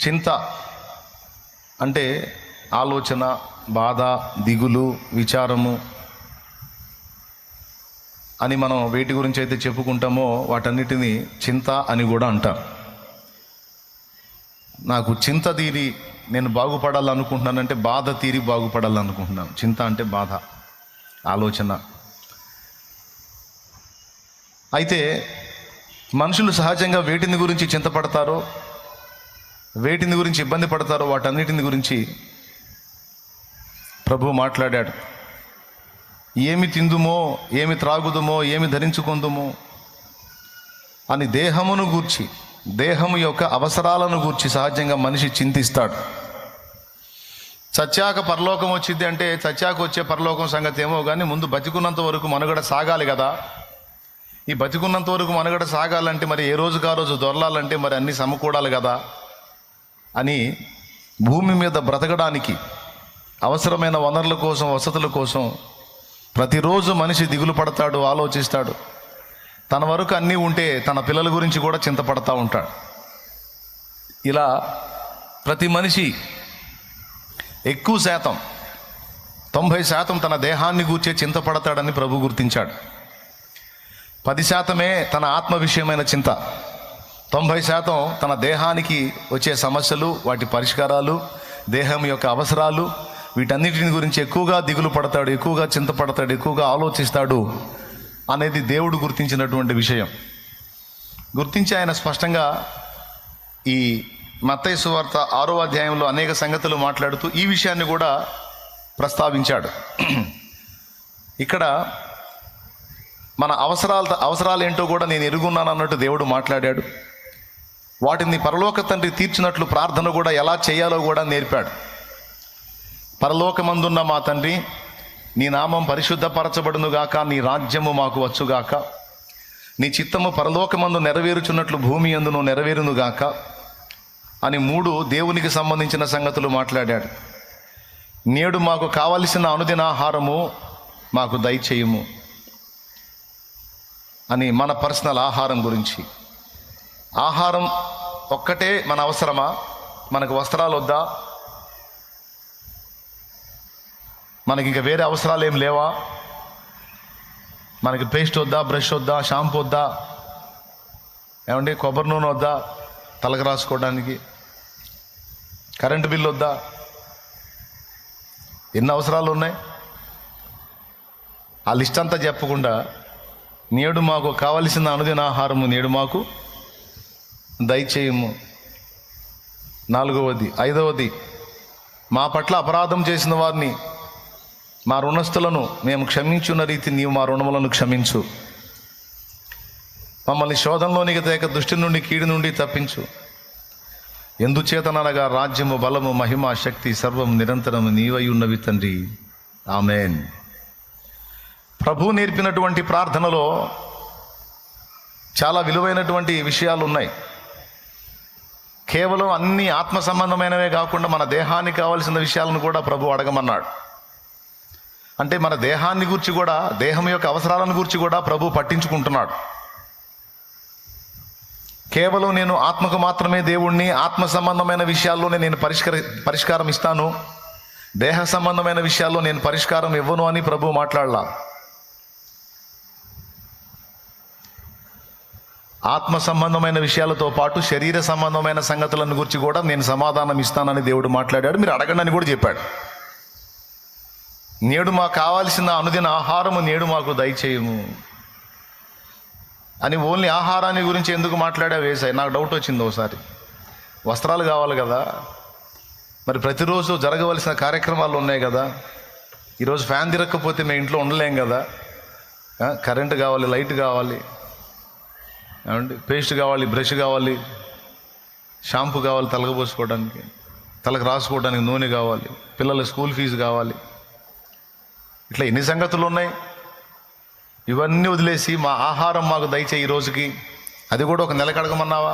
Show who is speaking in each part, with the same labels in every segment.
Speaker 1: చింత అంటే ఆలోచన, బాధ, దిగులు, విచారము అని మనం వేటి గురించి అయితే చెప్పుకుంటామో వాటన్నిటినీ చింత అని కూడా అంటారు. నాకు చింత తీరి నేను బాగుపడాలనుకుంటున్నానంటే బాధ తీరి బాగుపడాలనుకుంటున్నాను. చింత అంటే బాధ, ఆలోచన. అయితే మనుషులు సహజంగా వేటిని గురించి చింతపడతారో, వేటిని గురించి ఇబ్బంది పడతారో వాటన్నిటిని గురించి ప్రభువు మాట్లాడాడు. ఏమి తిందుమో, ఏమి త్రాగుదుమో, ఏమి ధరించుకుందుమో అని దేహమును గూర్చి, దేహము యొక్క అవసరాలను గూర్చి సహజంగా మనిషి చింతిస్తాడు. చచ్చాక పరలోకం వచ్చింది అంటే చచ్చాక వచ్చే పరలోకం సంగతి ఏమో కానీ ముందు బతికున్నంత వరకు మనుగడ సాగాలి కదా. ఈ బతికున్నంత వరకు మనుగడ సాగాలంటే మరి ఏ రోజుకు ఆ రోజు దొరలాలంటే మరి అన్నీ సమకూడాలి కదా అని భూమి మీద బ్రతకడానికి అవసరమైన వనరుల కోసం, వసతుల కోసం ప్రతిరోజు మనిషి దిగులు పడతాడు, ఆలోచిస్తాడు. తన వరకు అన్నీ ఉంటే తన పిల్లల గురించి కూడా చింతపడతా ఉంటాడు. ఇలా ప్రతి మనిషి ఎక్కువ శాతం 90% తన దేహాన్ని గూర్చే చింతపడతాడని ప్రభు గుర్తించాడు. 10% తన ఆత్మ విషయమైన చింత, 90% తన దేహానికి వచ్చే సమస్యలు, వాటి పరిష్కారాలు, దేహం యొక్క అవసరాలు, వీటన్నిటిని గురించి ఎక్కువగా దిగులు పడతాడు, ఎక్కువగా చింతపడతాడు, ఎక్కువగా ఆలోచిస్తాడు అనేది దేవుడు గుర్తించినటువంటి విషయం. గుర్తించి ఆయన స్పష్టంగా ఈ మత్తయి సువార్త 6వ అధ్యాయంలో అనేక సంగతులు మాట్లాడుతూ ఈ విషయాన్ని కూడా ప్రస్తావించాడు. ఇక్కడ మన అవసరాలు ఏంటో కూడా నేను ఎరుగున్నాను అన్నట్టు దేవుడు మాట్లాడాడు. వాటిని పరలోక తండ్రి తీర్చినట్లు ప్రార్థన కూడా ఎలా చేయాలో కూడా నేర్పాడు. పరలోకమందున్న మా తండ్రి, నీ నామం పరిశుద్ధపరచబడునుగాక, నీ రాజ్యము మాకు వచ్చుగాక, నీ చిత్తము పరలోకమందు నెరవేరుచున్నట్లు భూమి యందును నెరవేరునుగాక అని 3 దేవునికి సంబంధించిన సంగతులు మాట్లాడాడు. నేడు మాకు కావలసిన అనుదిన ఆహారము మాకు దయచేయుము అని మన పర్సనల్ ఆహారం గురించి. ఆహారం ఒక్కటే మన అవసరమా? మనకు వస్త్రాలు వద్దా? మనకి ఇంకా వేరే అవసరాలు ఏం లేవా? మనకి పేస్ట్ వద్దా, బ్రష్ వద్దా, షాంపూ వద్దా, ఏమండి కొబ్బరి నూనె వద్దా తలకు రాసుకోవడానికి, కరెంటు బిల్లు వద్దా? ఎన్ని అవసరాలు ఉన్నాయి? ఆ లిస్ట్ అంతా చెప్పకుండా నేడు మాకు కావలసిన అనుదిన ఆహారము నేడు మాకు దయచేయము. 4వది. 5వది, మా పట్ల అపరాధం చేసిన వారిని, మా రుణస్థులను మేము క్షమించున్న రీతి నీవు మా రుణములను క్షమించు. మమ్మల్ని శోధనలోనికి తేక దుష్టి నుండి, కీడు నుండి తప్పించు. ఎందుచేతనగా రాజ్యము, బలము, మహిమ, శక్తి సర్వం నిరంతరము నీవై ఉన్నవి తండ్రి. ఆమెన్. ప్రభు నేర్పినటువంటి ప్రార్థనలో చాలా విలువైనటువంటి విషయాలు ఉన్నాయి. కేవలం అన్ని ఆత్మ సంబంధమైనవే కాకుండా మన దేహానికి కావలసిన విషయాలను కూడా ప్రభు అడగమన్నాడు. అంటే మన దేహాన్ని గురించి కూడా, దేహం యొక్క అవసరాలను గురించి కూడా ప్రభు పట్టించుకుంటున్నాడు. కేవలం నేను ఆత్మకు మాత్రమే దేవుణ్ణి, ఆత్మ సంబంధమైన విషయాల్లోనే నేను పరిష్కారం ఇస్తాను, దేహ సంబంధమైన విషయాల్లో నేను పరిష్కారం ఇవ్వను అని ప్రభు మాట్లాడలా. ఆత్మ సంబంధమైన విషయాలతో పాటు శరీర సంబంధమైన సంగతులను గురించి కూడా నేను సమాధానం ఇస్తానని దేవుడు మాట్లాడాడు. మీరు అడగండి అని కూడా చెప్పాడు. నేడు మాకు కావాల్సిన అనుదిన ఆహారము నేడు మాకు దయచేయము అని ఓన్లీ ఆహారాన్ని గురించి ఎందుకు మాట్లాడా వేసాయి? నాకు డౌట్ వచ్చింది ఒకసారి. వస్త్రాలు కావాలి కదా, మరి ప్రతిరోజు జరగవలసిన కార్యక్రమాలు ఉన్నాయి కదా. ఈరోజు ఫ్యాన్ తిరగకపోతే మేము ఇంట్లో ఉండలేం కదా. కరెంటు కావాలి, లైట్ కావాలి, ఏమండి పేస్ట్ కావాలి, బ్రష్ కావాలి, షాంపూ కావాలి, తలకు పోసుకోవడానికి, తలకు రాసుకోవడానికి నూనె కావాలి, పిల్లల స్కూల్ ఫీజు కావాలి. ఇట్లా ఎన్ని సంగతులు ఉన్నాయి. ఇవన్నీ వదిలేసి మా ఆహారం మాకు దయచేయి ఈ రోజుకి, అది కూడా ఒక నెలకు అడగమన్నావా,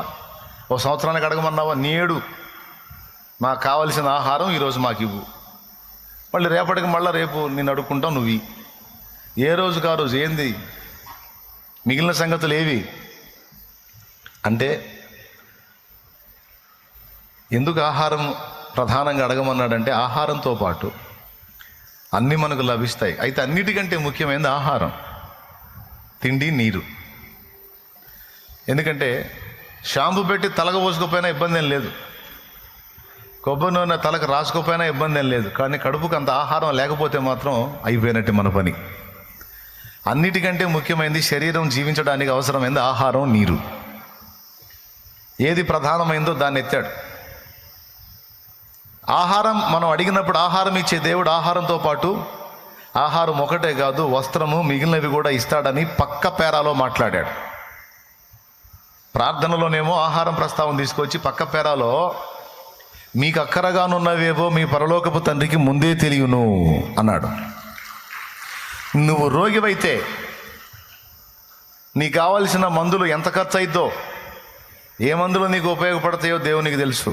Speaker 1: ఒక సంవత్సరానికి అడగమన్నావా? నేడు మాకు కావలసిన ఆహారం ఈరోజు మాకు ఇవ్వు. మళ్ళీ రేపటికి మళ్ళీ రేపు నేను అడుక్కుంటావు నువ్వు. ఏ రోజుకు ఆ రోజు ఏంది మిగిలిన సంగతులు ఏవి అంటే ఎందుకు ఆహారం ప్రధానంగా అడగమన్నాడంటే ఆహారంతో పాటు అన్నీ మనకు లభిస్తాయి. అయితే అన్నిటికంటే ముఖ్యమైనది ఆహారం, తిండి, నీరు. ఎందుకంటే షాంపూ పెట్టి తలకు పోసుకోపోయినా ఇబ్బంది ఏం లేదు, కొబ్బరి నూనె తలకు రాసుకోపోయినా ఇబ్బంది ఏం లేదు. కానీ కడుపుకు అంత ఆహారం లేకపోతే మాత్రం అయిపోయినట్టు మన పని. అన్నిటికంటే ముఖ్యమైనది శరీరం జీవించడానికి అవసరమైనది ఆహారం, నీరు. ఏది ప్రధానమైందో దాన్ని ఎత్తాడు. ఆహారం మనం అడిగినప్పుడు ఆహారం ఇచ్చే దేవుడు ఆహారంతో పాటు ఆహారం ఒకటే కాదు, వస్త్రము మిగిలినవి కూడా ఇస్తాడని పక్క పేరాలో మాట్లాడాడు. ప్రార్థనలోనేమో ఆహారం ప్రస్తావన తీసుకొచ్చి పక్క పేరాలో మీకు అక్కరగానున్నవేవో మీ పరలోకపు తండ్రికి ముందే తెలియను అన్నాడు. నువ్వు రోగివైతే నీకు కావలసిన మందులు ఎంత ఖర్చు అయిద్దో, ఏ మందులు నీకు ఉపయోగపడతాయో దేవునికి తెలుసు.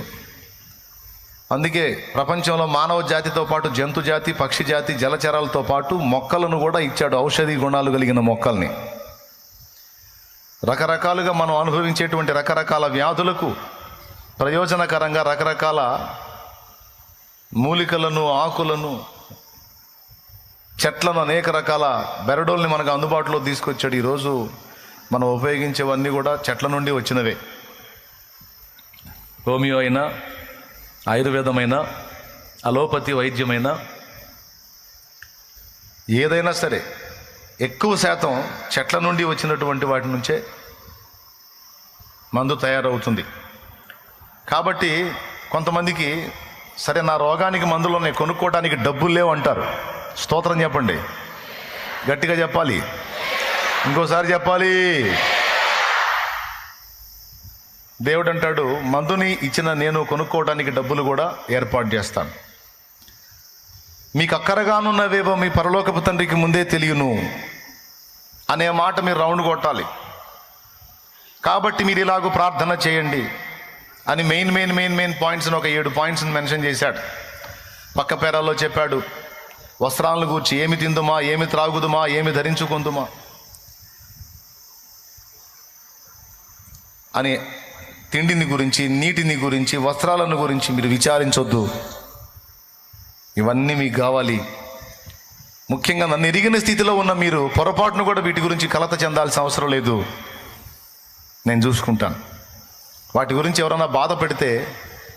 Speaker 1: అందుకే ప్రపంచంలో మానవ జాతితో పాటు జంతు జాతి, పక్షి జాతి, జలచరాలతో పాటు మొక్కలను కూడా ఇచ్చాడు, ఔషధి గుణాలు కలిగిన మొక్కల్ని. రకరకాలుగా మనం అనుభవించేటువంటి రకరకాల వ్యాధులకు ప్రయోజనకరంగా రకరకాల మూలికలను, ఆకులను, చెట్లను, అనేక రకాల బెరడోల్ని మనకు అందుబాటులో తీసుకొచ్చాడు. ఈరోజు మనం ఉపయోగించేవన్నీ కూడా చెట్ల నుండి వచ్చినవే. హోమియో అయినా, ఆయుర్వేదమైన, అలోపతి వైద్యమైన, ఏదైనా సరే ఎక్కువ శాతం చెట్ల నుండి వచ్చినటువంటి వాటి నుంచే మందు తయారవుతుంది. కాబట్టి కొంతమందికి సరే నా రోగానికి మందులు ఉన్నాయి, కొనుక్కోవడానికి డబ్బులు లేవు అంటారు. స్తోత్రం చెప్పండి, గట్టిగా చెప్పాలి, ఇంకోసారి చెప్పాలి. దేవుడు అంటాడు, మందుని ఇచ్చిన నేను కొనుక్కోవడానికి డబ్బులు కూడా ఏర్పాటు చేస్తాను. మీకు అక్కరగానున్నవేవో మీ పరలోకపు తండ్రికి ముందే తెలియను అనే మాట మీరు రౌండ్ కొట్టాలి. కాబట్టి మీరు ఇలాగూ ప్రార్థన చేయండి అని మెయిన్ పాయింట్స్ని ఒక 7 పాయింట్స్ని మెన్షన్ చేశాడు. పక్క పేరాల్లో చెప్పాడు. వస్త్రాలను గూర్చి ఏమి తిందుమా, ఏమి త్రాగుదుమా, ఏమి ధరించుకుందుమా అని, తిండిని గురించి, నీటిని గురించి, వస్త్రాలను గురించి మీరు విచారించొద్దు. ఇవన్నీ మీకు కావాలి. ముఖ్యంగా నన్ను ఎరిగిన స్థితిలో ఉన్న మీరు పొరపాటును కూడా వీటి గురించి కలత చెందాల్సిన అవసరం లేదు, నేను చూసుకుంటాను. వాటి గురించి ఎవరైనా బాధ పెడితే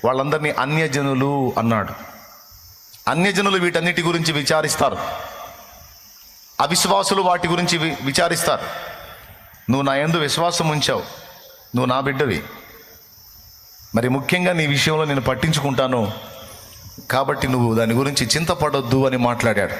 Speaker 1: వాళ్ళందరినీ అన్యజనులు అన్నాడు. అన్యజనులు వీటన్నిటి గురించి విచారిస్తారు, అవిశ్వాసులు వాటి గురించి విచారిస్తారు. నువ్వు నా యందు విశ్వాసం ఉంచావు, నువ్వు నా బిడ్డవి, మరి ముఖ్యంగా నీ విషయంలో నేను పట్టించుకుంటాను, కాబట్టి నువ్వు దాని గురించి చింతపడొద్దు అని మాట్లాడాడు.